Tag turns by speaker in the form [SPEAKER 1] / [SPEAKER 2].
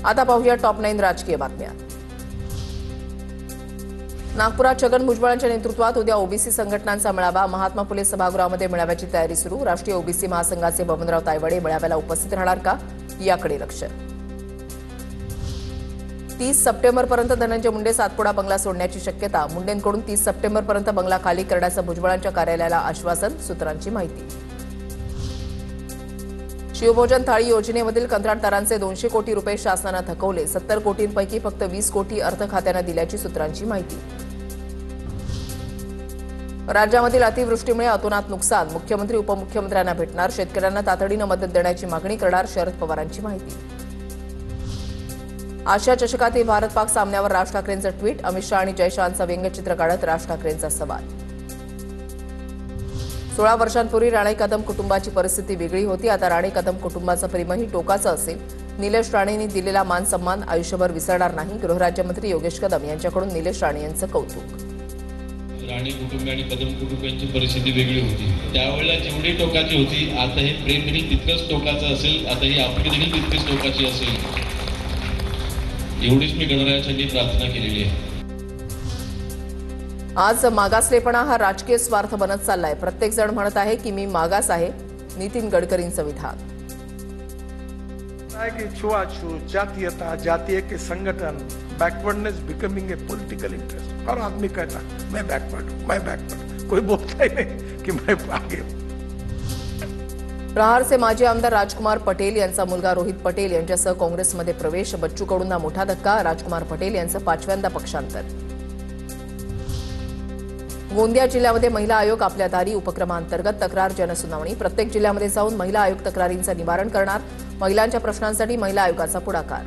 [SPEAKER 1] आता पाहूया टॉप 9 राजकीय बातम्या। नागपुरात छगन भुजबळांच्या नेतृत्वात उद्या ओबीसी संघटनांचा मेळावा। महात्मा फुले सभागृहामध्ये मेळाव्याची तयारी सुरू। राष्ट्रीय ओबीसी महासंघाचे बबनराव तायवाडे मेळाव्याला उपस्थित राहणार का, याकडे लक्ष। 30 सप्टेंबरपर्यंत धनंजय मुंडे सातपुडा बंगला सोडण्याची शक्यता। मुंडेंकडून 30 सप्टेंबरपर्यंत बंगला खाली करण्याचं भुजबळांच्या कार्यालयाला आश्वासन, सूत्रांची माहिती। शिवभोजन थाळी योजनेमधील कंत्राटदारांचे 200 कोटी रुपये शासनानं थकवले। 70 कोटींपैकी फक्त 20 कोटी अर्थ खात्यानं दिल्याची सूत्रांची माहिती। राज्यामधील अतिवृष्टीमुळे अतोनात नुकसान। मुख्यमंत्री उपमुख्यमंत्र्यांना भेटणार। शेतकऱ्यांना तातडीनं मदत देण्याची मागणी करणार, शरद पवारांची माहिती। आशिया चषकातील भारत पाक सामन्यावर राज ठाकरेंचं ट्विट। अमित शहा आणि जयशहांचा व्यंगचित्र काढत राज ठाकरेंचा सवाल। 16 वर्षांपूर्वी राणे कदम कुटुंबाची परिस्थिती वेगळी होती। आता राणे कदम कुटुंबाचं प्रेमही टोकाचं असेल। निलेश राणेंनी दिलेला मान सन्मान आयुष्यभर विसरणार नाही। गृहराज्यमंत्री योगेश कदम यांच्याकडून निलेश राणे यांचं कौतुक।
[SPEAKER 2] राणे कुटुंब आणि कदम कुटुंबांची परिस्थिती वेगळी होती। त्यावेळेला जेवढी टोकाची होती, आता हे प्रेमही तितकंच टोकाचं असेल। आता ही आपुलकी देखील तितकीच टोकाची असेल। एवढीच मी गणरायासाठी प्रार्थना केलेली आहे।
[SPEAKER 1] आज मागासलेपणा हा राजकीय स्वार्थ बनत चाललाय। प्रत्येक जण म्हणत आहे की मी मागास आहे। नितीन गडकरींचं विधान।
[SPEAKER 3] छुआछूत, जातीयता, जातीय के संगठन, backwardness becoming a political interest. हर आदमी कहता मैं बैकवर्ड हूं, मैं बैकवर्ड। कोई बोलता ही नहीं कि मैं आगे हूं।
[SPEAKER 1] प्रहारचे माजी आमदार राजकुमार पटेल यांचा मुलगा रोहित पटेल यांच्यासह काँग्रेसमध्ये प्रवेश। बच्चू कडूंना मोठा धक्का। राजकुमार पटेल यांचं 5व्यांदा पक्षांतर। गोंदिया जिल्ह्यामध्ये महिला आयोग आपल्या दारी उपक्रमांतर्गत तक्रार जनसुनावणी। प्रत्येक जिल्ह्यामध्ये जाऊन महिला आयोग तक्रारींचं निवारण करणार। महिलांच्या प्रश्नांसाठी महिला आयोगाचा पुढाकार।